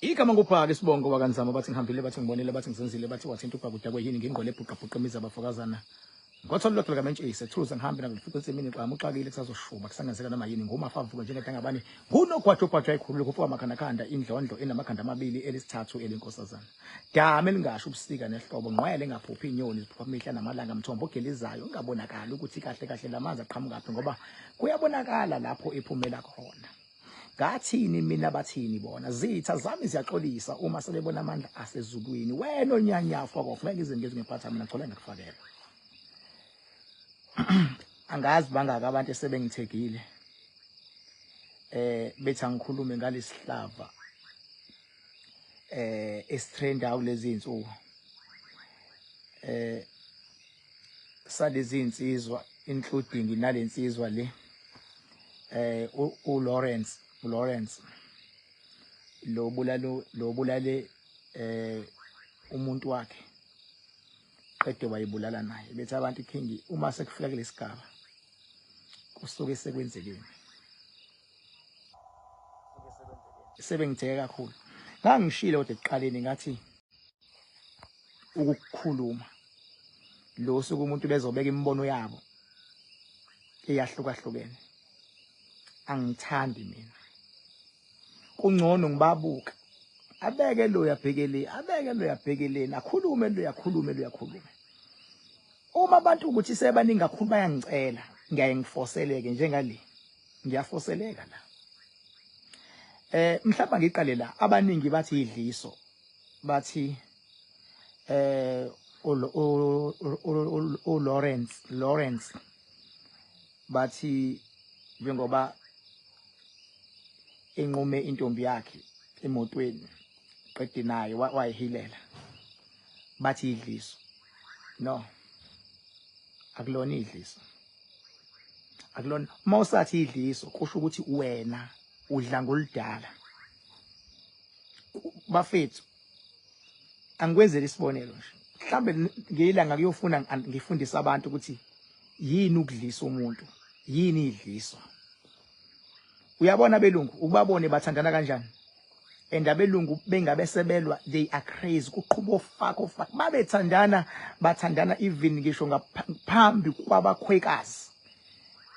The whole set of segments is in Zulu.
Igama nguphaka isibongo wakanzama bathi ngihambile bathi ngibonile bathi ngizenzile bathi wathinta uphaka kudakwe yini ngingqole ebhuqa imizi abafokazana ngotholo lokho kamentshise thuze ngihambe nakufika emini qhamu uxakile kusazoshuba kusangenzeka noma yini ngumafa avuka njengento ngabani kunogwathogwathwa ayikhulule kufuka amakhanda indlondo enamakhanda amabili elisithathu elinkosazana dame lingasho ubusika nehlobo ngwele ngaphuphi inyoni ziphupha imihla namalanga mthombo ogelizayo ungabonakala ukuthi kahle kahle lamanzi aqhamuka phi ngoba kuyabonakala lapho ephumela khona. Ngathini mina bathini bona zitha zami ziyaxolisa uma sebebona amandla asezulwini wena onyanyafa kwakufika izinto ezingephatha mina ngicela ngikufakela. Angazi bangaka abantu esebengithegile bethi angikhulume ngalesihlava estrenda kulezi insuku salezi insizwa including nalensizwa le Lawrence lo bulale umuntu wakhe qede wayibulala naye bethi abantu King uma sekufika kulesigaba kusuke sekwenzekeni sebengitheke kakhulu ngangishilo kodwa eqaleni ngathi ukukhuluma lo suku umuntu bezobeka imibono yabo eyahlukahlukene angithandi mina kungcono ngibabuka abeke lo yabhekele abeke lo yabhekeleni akhulume lo yakhulume uma abantu ukuthi sebaningi kakhulu bayangicela ngiyaye ngifoseleke njengale ngiyafoseleka la mhlawumbe ngiqale la abaningi bathi idliso bathi Lawrence bathi njengoba enqume intombi yakhe emotweni qede naye wayihilela bathi idliso no akulona idliso akulona mawusathi idliso kusho ukuthi wena udla ngolidala bafethu angikwenzele isibonelo nje mhlambe ngiyilanga kuyofuna ngifundisa abantu ukuthi yini ukudlisa umuntu yini idliso. Uyabona belungu ukubabone bathandana kanjani endabelungu bengabesebelwa they are crazy kuqhubo fako bathandana even ngisho ngaphambi kwabakhwekazi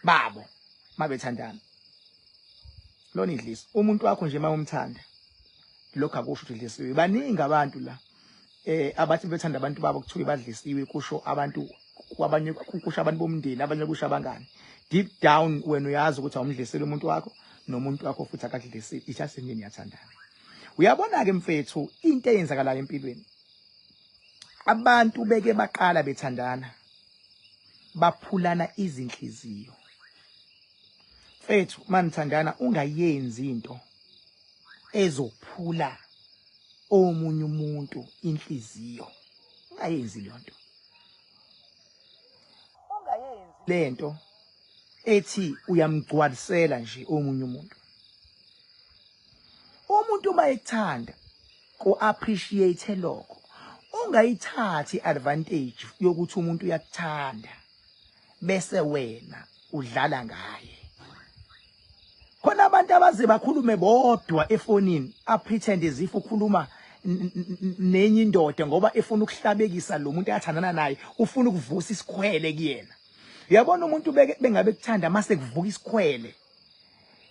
babo mabethandana lona idliso umuntu wakho nje mawumthanda lokho akusho ukuthi idlisiwe baningi abantu la abathi bethanda abantu babo kuthiwe badlisiwe kusho abantu kwabanye kusho abantu bomndeni abanye kusho abangani deep down wena uyazi ukuthi awumdlisile umuntu wakho nomuntu wakho futhi akadlisile ichasemini yathandana. Uyabona ke mfethu into eyenzakalayo empilweni abantu beke baqala bethandana baphulana izinhliziyo mfethu manithandana ungayenzi into ezophula omunye umuntu inhliziyo ungayenzi lonto ungayenzi lento ethi uyamgcwalisela nje omunye umuntu mayekuthanda ko appreciate lokho ungayithathi advantage yokuthi umuntu uyakuthanda bese wena udlala ngaye khona abantu abaze bakhulume bodwa efonini apretend as if ukhuluma nenye indoda ngoba efuna ukuhlabekisa lo muntu ayathandana naye ufuna ukuvusa isikhwele kuyena. Uyabona umuntu bengabe kuthanda mase kuvuka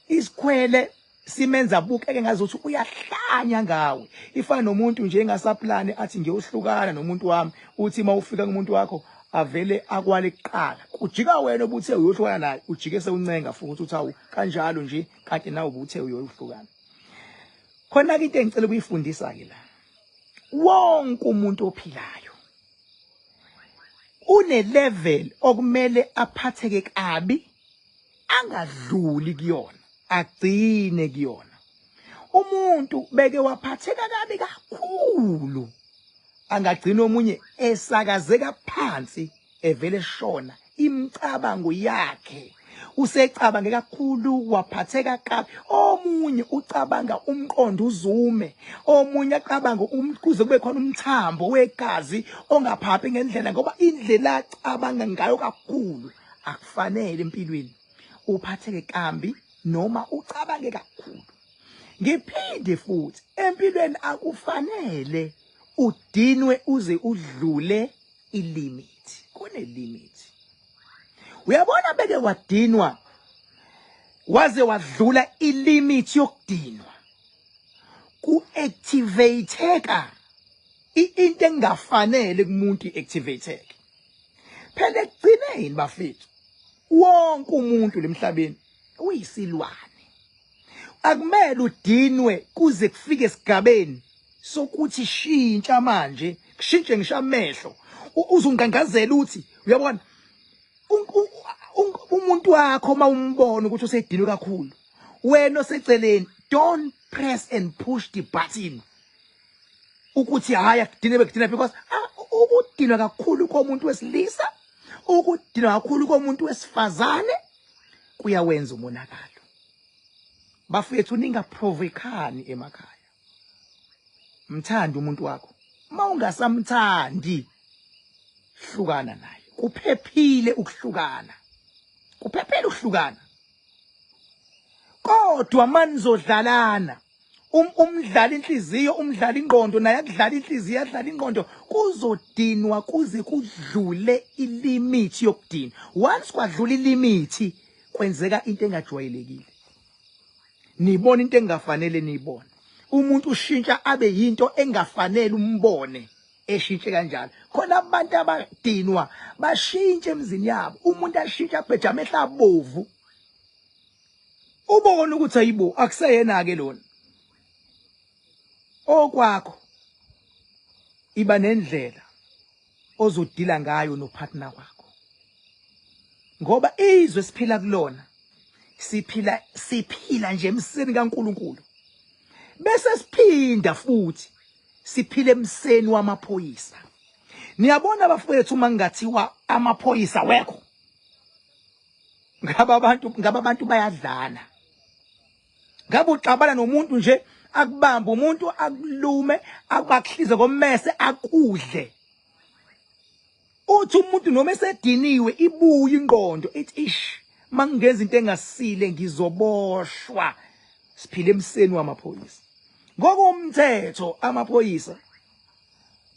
isikhwele simenza abukeke ngazothi uyahlanya ngawe ifana nomuntu nje engasaplani athi ngiyohlukana nomuntu wami uthi mawufika kumuntu wakho avele akwale kuqala kujika wena obuthe uyohlukana naye ujike sewuncenga futhi uthi awu kanjalo nje kanti nawe ubuthe uyohlukana. Khona ke into engicela ukuyifundisa ke la wonke umuntu ophilayo une level okumele aphatheke kabi angadluli kuyona agcine kuyona. Umuntu beke waphatheka kabi kakhulu angagcina omunye esakazeka phansi evele shona imicabango yakhe usecabange kakhulu waphatheka kabi omunye ucabanga umqondo uzume omunye acabanga kuze kube khona umthambo wegazi ongaphaphi ngendlela ngoba indlela acabanga ngayo kakhulu akufanele empilweni uphatheke kambi noma ucabange kakhulu. Ngiphinde futhi empilweni akufanele udinwe uze udlule ilimit. Kune limit. Uyabona beke wadinwa waze wadlula ilimit yokudinwa. Ku-activateka into engafanele kumuntu i-activateke. Phela ekugcineni bafethu wonke umuntu lemhlabeni uyisilwane. Akumele udinwe kuze kufike esigabeni sokuthi shintsha manje, kushintshe ngisho amehlo. Uzungangazela uthi uyabona umuntu wakho mawumbona ukuthi usedinwe kakhulu. Wena oseceleni don't press and push the button. Ukuthi haya kudinwe because ukudinwa kakhulu komuntu wesilisa, ukudinwa kakhulu komuntu wesifazane kuyawenza umonakalo. Bafethu ningaprovokani emakhaya. Mthanda umuntu wakho. Mawungasamthandi hlukana naye. Kuphephile ukuhlukana. Kuphephile ukuhlukana. Kodwa manizodlalana umdlala inhliziyo, umdlala ingqondo naye akudlala inhliziyo, adlala ingqondo, kuzodinwa kuze kudlule ilimit yokudinwa. Once kwadlula ilimit kwenzeka into engajwayelekile. Nibona into engafanele niyibone. Umuntu ushintsha abe yinto engafanele umbone eshintshe kanjalo. Khona abantu abadinwa bashintshe emzini yabo. Umuntu ashintsha abheja amehlo abovu. Ubone ukuthi ayibo akuseyena ke lona. Okwakho iba nendlela ozodila ngayo nopartner wakho. Ngoba izwe siphila kulona siphila nje emseni kaNkulunkulu. Bese siphinda futhi siphile emseni wamaphoyisa. Niyabona bafowethu mangathiwa amaphoyisa wekho. Ngaba abantu bayadlana. Ngabe uxabana nomuntu nje akubamba umuntu akulume akubakhize kommese akudle. Uthi umuntu noma esediniwe ibuye ingqondo ithi ish mangenza into engasile ngizoboshwa. Siphile emseni wamaphoyisa. Ngokomthetho amaphoyisa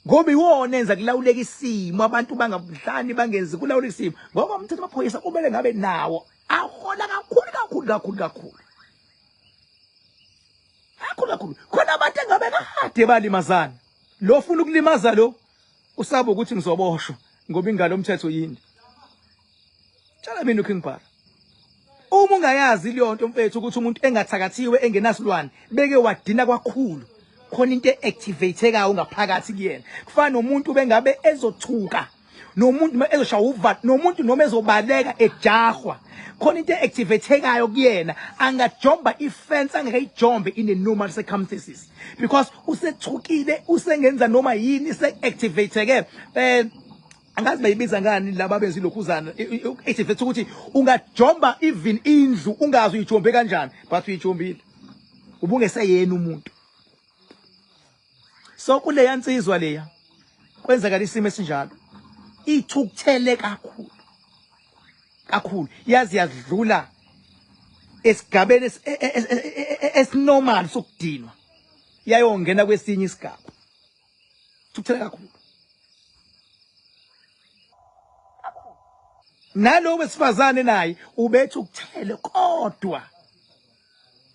ngoba iwona enza kulawuleka isimo, abantu bangabudlani bangenzi kulawuleka isimo. Ngokomthetho amaphoyisa kumele ngabe nawo ahola kakhulu. Khona abantu engabe kade balimazana. Lo ufuna ukulimaza lo usaba ukuthi ngizoboshwa ngoba ingalo umthetho yini. Tshela mina uKingpara. Uma ungayazi leyo nto mfethu ukuthi umuntu engathakathiwe engenasilwane beke wadina kakhulu. Khona into eactivatekayo ngaphakathi kuyena. Kufana nomuntu bengabe ezothuka, nomuntu ezoshaya uva, nomuntu noma ezobaleka ejahwa. Khona into eactivatekayo kuyena angajomba ifence angekayijombe in a normal circumstances because usethukile usengenza noma yini se-activateke. Angazi bayibiza ngani laba benza ilokhuzana activate ukuthi ungajomba even indlu ungazi uyijombe kanjani but uyijombile ubungeseyena umuntu. So kule yansizwa leya kwenzeka isimo esinjalo ithukuthele kakhulu yazi yadlula esigabeni esinormal sokudinwa yayongena kwesinye isigaba. Thukuthele kakhulu. Nalo wesifazane naye ubethu ukuthele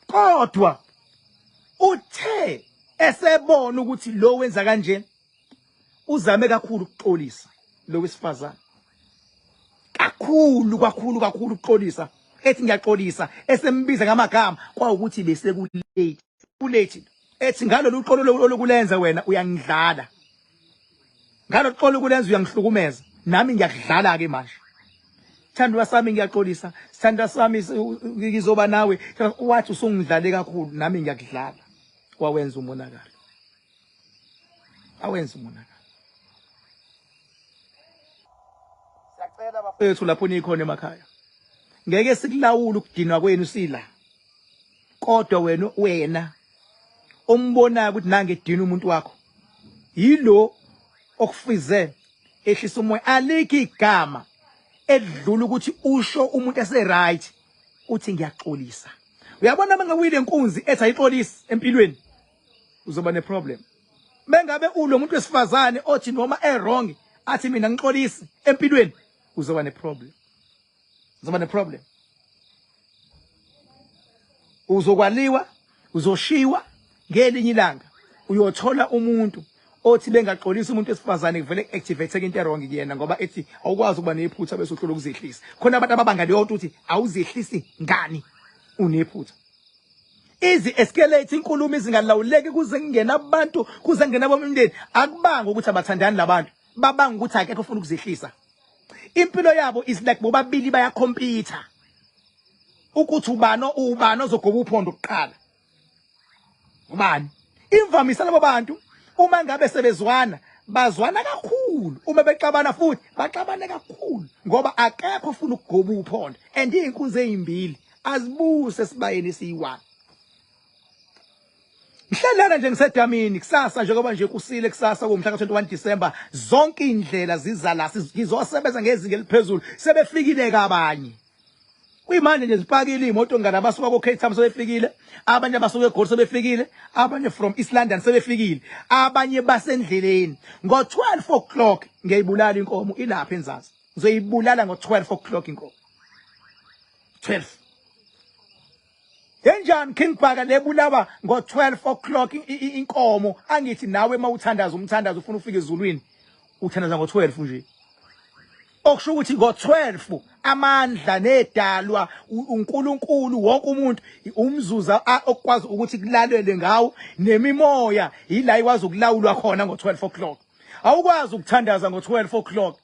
kodwa uthe esebona ukuthi lo wenza kanje uzame kakhulu ukuxolisa lo wesifazane. Kakhulu ukuxolisa. Ethi ngiyaxolisa esembiza ngamagama kwawukuthi bese kulate. Ethi ngalo luxolo lokulenza wena uyangidlala. Ngalo uxolo lokulenza uyangihlukumeza. Nami ngiyakudlala ke manje. Thandwa sami ngiyaxolisa. Sithanda sami ngizoba nawe. Wathi usungidlale kakhulu nami ngiyakudlala. Wawenza umonakalo. Awenza umonakalo. Siyacela bafethu lapho nikhona emakhaya. Ngeke sikulawula ukudinwa kwenu sila. Kodwa wena ombonayo ukuthi nange edina umuntu wakho. Yilo okufize ehlisa umoya alikho igama edlula ukuthi usho umuntu ese right uthi ngiyaxolisa. uyabona mangawile inkunzi ethi ayixolisi empilweni uzoba ne problem. Mengabe ulo muntu wesifazane othi noma wrong athi mina ngixolisi empilweni uzoba ne problem. Uzoba ne problem. Uzokwaliwa, uzoshiwa ngelinye ilanga uyothola umuntu othi bengaxolisa umuntu wesifazane kuvele activate into wrong kuyena ngoba ethi awukwazi ukuba nephutha bese uhlolo ukuzehlisa. Khona abantu ababanga leyo ukuthi awuzehlisi ngani unephutha. Izi escalate inkulumo izingalawuleki kuze kungena abantu kuze kungena abomndeni akubanga ukuthi abathandani labantu babanga ukuthi akekho ufuna ukuzehlisa. Impilo yabo is like bobabili bayakhompyutha ukuthi ubani ozogoba uphondo kuqala. Ubani? Imvamisa labo bantu uma ngabe sebezwana bazwana kakhulu, uma bexabana futhi baxabane kakhulu ngoba akekho ufuna ukugoba uphondo and inkunzi ezimbili azibuse sibayeni siyi1. Mhlalana nje ngisedamini kusasa njengoba nje kusile kusasa kumhla ka21 December zonke indlela ziza la sizosebenza ngezinga eliphezulu sebefikile kabanye. Kuyimanje nje sipakile imoto ngana basuka ko Cape Town sebefikile, abanye abasuka eGoli sebefikile, abanye from East London sebefikile, abanye basendleleni. Ngo12 o'clock ngiyibulala inkomo ilapha enzansi. Ngizoyibulala ngo12 o'clock inkomo. 12. Yenjani King Bhaka lebulawa ngo12 o'clock inkomo angithi nawe mawuthandaza umthandazo ufuna ufike ezulwini uthandaza ngo12 nje. Okusho ukuthi ngo12 amandla nedalwa uNkulunkulu wonke umuntu umzuza okwazi ukuthi kulalele ngawo nemimoya ila ikwazi ukulawulwa khona ngo12 o'clock. Awukwazi ukuthandaza ngo12 o'clock.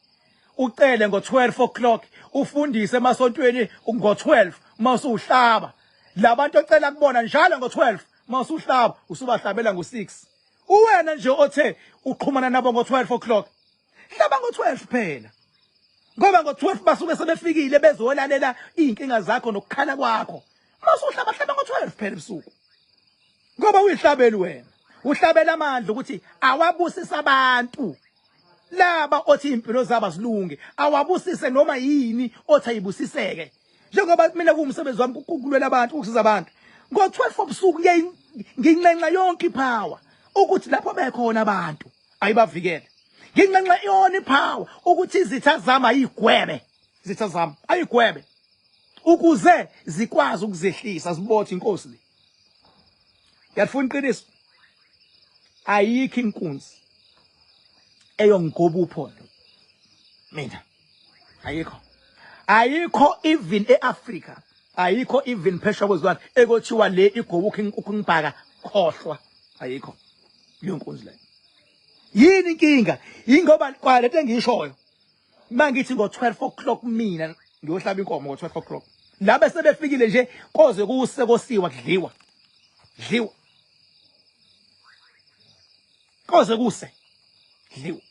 Ucele ngo12 o'clock ufundise emasontweni ngo12 masuhlaba. Labantu ocela kubona njalo ngo12 masuhlaba usubahlabela ngo6. Uwena nje othe uqhumana nabo ngo12 o'clock. Hlaba ngo12 phela. Ngoba ngo12 basuke sebefikile bezolalela inkinga zakho nokukhala kwakho. Masuhlaba ngo12 phela ebusuku. Ngoba uyihlabeli wena. Uhlabela amandla ukuthi awabusisa abantu. Laba othi impilo zabo silunge awabusise noma yini othi ayibusiseke. Njengoba mina kuumsebenzi wami ukulwela abantu ukusiza abantu. Ngo12 obusuku ngincenxa yonke ipower ukuthi lapho bekhona abantu ayibavikele. Ngincenxa yona ipower ukuthi izitha zami ayigwebe. Izitha zami ayigwebe. Ukuze zikwazi ukuzehlisa zibothi inkosi le. Yafuna iqiniso. Ayikho inkunzi eyongigoba uphondo. Mina ayikho. Ayikho even eAfrica. Ayikho even phesha kwezilwane ekothiwa le igoba uKing Bhaka khohlwa. Ayikho. Leyo nkunzi leyo. Yini inkinga? Ingoba kwalento engishoyo. Mangithi ngo12 o'clock mina ngiyohlaba inkomo ngo12 o'clock. Labe sebefikile nje koze kusekosiwa kudliwa. Dliwa. Koze kuse. Dliwa.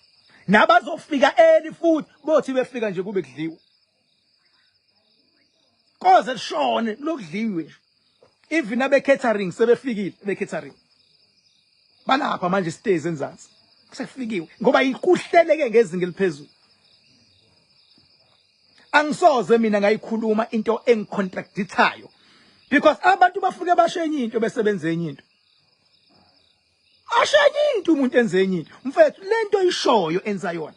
Nabazofika early futhi bothi befika nje kube kudliwa. Koze lishone lokudliwe. Even abe catering sebefikile be catering. Balapha manje stays enzansi. Kusefikiwe ngoba ikuhleleke ngezinga eliphezulu. Angisoze mina ngayikhuluma into engicontradictayo because abantu bafike bashenye into besebenze enye into. Ashenye into umuntu enze enye into. Mfethu lento ishoyo enza yona.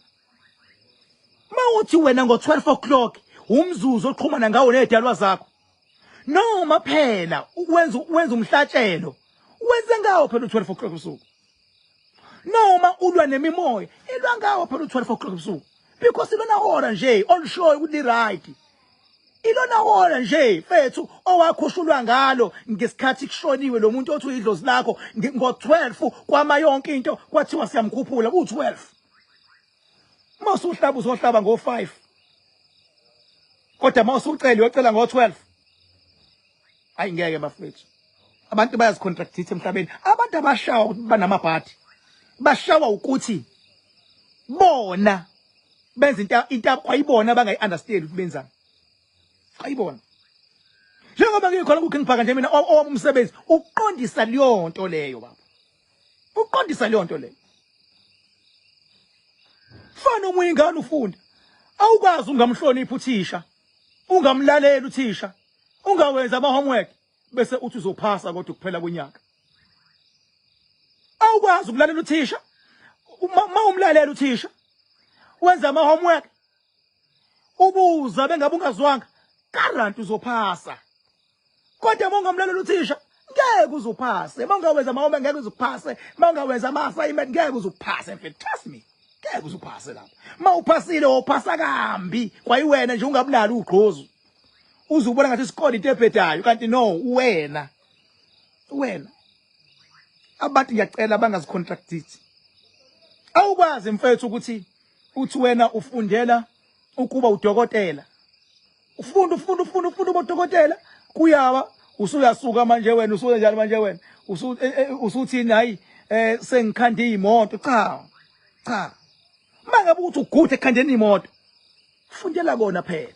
Mawuthi wena ngo12 o'clock umzuzu oqhumana ngawo nedalwa zakho. Noma phela wenza umhlatshelo. Wenze ngawo phela u12 o'clock usuku. Noma ulwa nemimoya ilwa ngawo phela u12 o'clock usuku. Because ilona hora nje olishoyo ukuthi right. Ilona hora nje mfethu owakhushulwa ngalo ngesikhathi kushoniwe lo muntu othi uyidlozi lakho ngo12 kwama yonke into kwathiwa siyamkhuphula ku12. Masuhlaba uzohlaba ngo5. Kodwa mawusucela uyocela ngo12. Ayingeke bafethu. Abantu bayazicontractitha emhlabeni. Abantu abashawa ukuthi banamabhadi. Bashawa ukuthi bona benza into kwayibona abangayiunderstand ukuthi benzani. Ayibona. Njengoba ngikhona kuKing Bhaka nje mina owami umsebenzi uqondisa leyo nto leyo baba. Uqondisa leyo nto leyo. Fana umunye ingane ufunda. Awukwazi ungamhlonipha uthisha. Ungamlalela uthisha. Ungawenza ama homework. bese uthi uzophasa kodwa kuphela konyaka. Awukwazi ukulalela uthisha. Uma umlalela uthisha wenza ama homework ubuza bengabe ungazwanga guarantee uzophasa. Kodwa uma ungamlalela uthisha ngeke uzophase. Uma ungawenza ama homework ngeke uzophase. Uma ungawenza ama assignment ngeke uzophase. In fact, trust me, ngeke uzophase lapho. Uma uphasile uphasa kambi kwayiwena nje ungabulali ugqozu. Uzubona ngathi isikole into ebhedayo kanti no wena. Abantu ngiyacela bangazicontractiti. Awukwazi mfethu ukuthi uthi wena ufundela ukuba udokotela. Ufunda ubudokotela kuyawa usuyasuka manje wena usuye njalo manje wena usuthini hayi sengikhande imoto cha. Mangabe uthi ugude ekhandeni imoto fundela kona phela.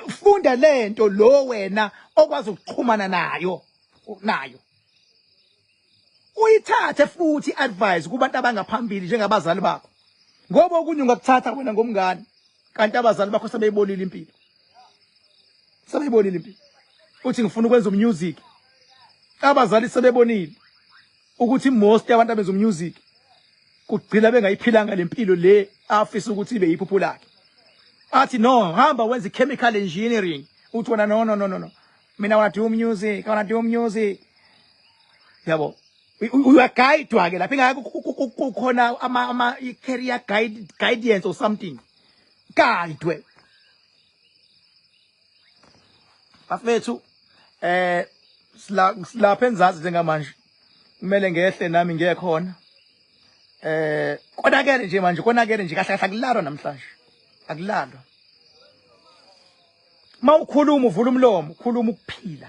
Funda lento lo wena okwazi ukuxhumana nayo. Uyithathe futhi advice kubantu abangaphambili njengabazali bakho. Ngoba okunye ungakuthatha wena ngomngane kanti abazali bakho sebeyibonile impilo. Uthi ngifuna ukwenza umusic. Abazali sebebonile ukuthi most yabantu abenza umusic kugcina bengayiphilanga lempilo le afisa ukuthi ibe yiphupho lakhe. Athi no, hamba wenza chemical engineering. Uthi wena no. Mina I want to do music. Yabo. Uyagayidwa ke lapha ingeke kukhona ama career guidance or something. Gayidwe. Bafethu silapha enzazi njengamanje. Kumele ngehle nami ngekhona. Konakele nje manje, konakele nje kahle akulalwa namhlanje. Akulalwa. Mawukhuluma uvula umlomo, khuluma ukuphila.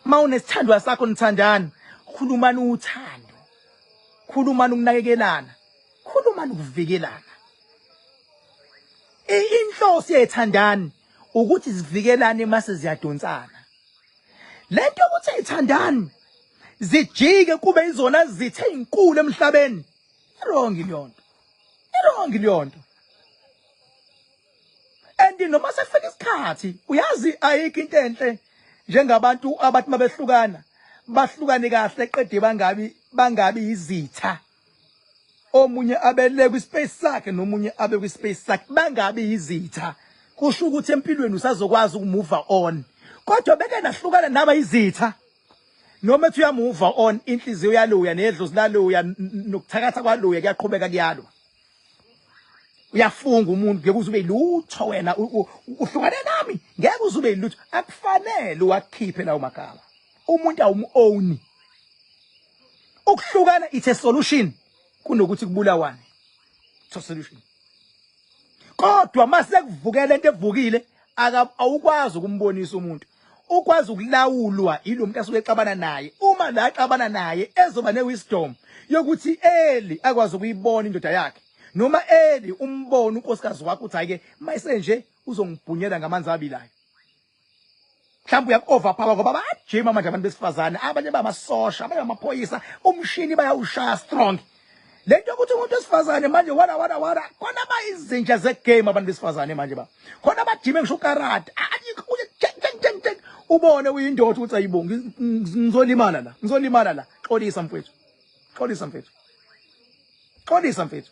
Mawunesithandwa sakho nithandana, khulumani uthando. Khulumani ukunakekelana. Khulumani ukuvikelana. Inhloso yethandani ukuthi sivikelane mase ziyadonsana. Lento ukuthi ayithandani zijike kube izona zithe inkulu emhlabeni. Wrong iliyonto. And noma sefika isikhathi uyazi ayikho into enhle njengabantu abathi mabehlukana bahlukane kahle eqede bangabi izitha. Omunye abele kwispace sakhe nomunye abe kwispace sakhe bangabi izitha. Kusho ukuthi empilweni usazokwazi ukumove on. Kodwa beke nahlukana naba izitha. Noma ethi uyamove on inhliziyo yaloya nedlozi laloya nokuthakatha kwaloya kuyaqhubeka kuyalwa. Uyafunga umuntu ngeke uze ube lutho wena uhlukane nami ngeke uze ube lutho akufanele wakhiphe lawo magama. Umuntu awumu-own. Ukuhlukana it's a solution kunokuthi kubulawane. It's a solution. Kodwa mase kuvukela into evukile awukwazi ukumbonisa umuntu. Ukwazi ukulawulwa ilo muntu asuke exabana naye. Uma la exabana naye ezoba newisdom yokuthi eli akwazi ukuyibona indoda yakhe. Noma eli umbono unkosikazi wakho uthi ayike mayisenje uzongibhunyela ngamanzi abilayo. Mhlawumbe uyakoverpower ngoba bajima manje abantu besifazane, abanye bamasosha, abanye bamaphoyisa, umshini bayawushaya strong. Lento ukuthi umuntu wesifazane manje wala khona bayizinja zegame abantu besifazane manje ba. Khona bajime ngisho karate. Ubone uyindoda uthi ayibonga ngizolimala la. Xolisa mfethu.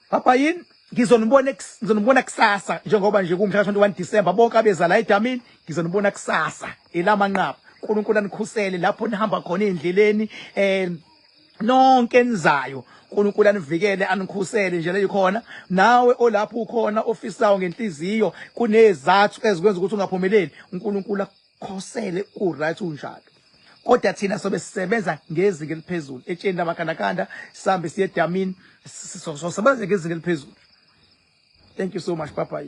Papa yini ngizonibona kusasa njengoba nje kumhla 21 December bonke abeza la eDamini ngizonibona kusasa elamanqaba. uNkulunkulu anikhusele lapho nihamba khona endleleni nonke nizayo. uNkulunkulu anivikele anikhusele nje leyikhona nawe olapho ukhona ofisayo ngenhliziyo kunezathu ezikwenza ukuthi ungaphumeleli. uNkulunkulu akukhosele ku-right unjalo. Kodwa thina sobe sisebenza ngezinga eliphezulu etsheni lamakhandakanda sihambe siye eDamini sosebenza ngezinga eliphezulu. Thank you so much Papa.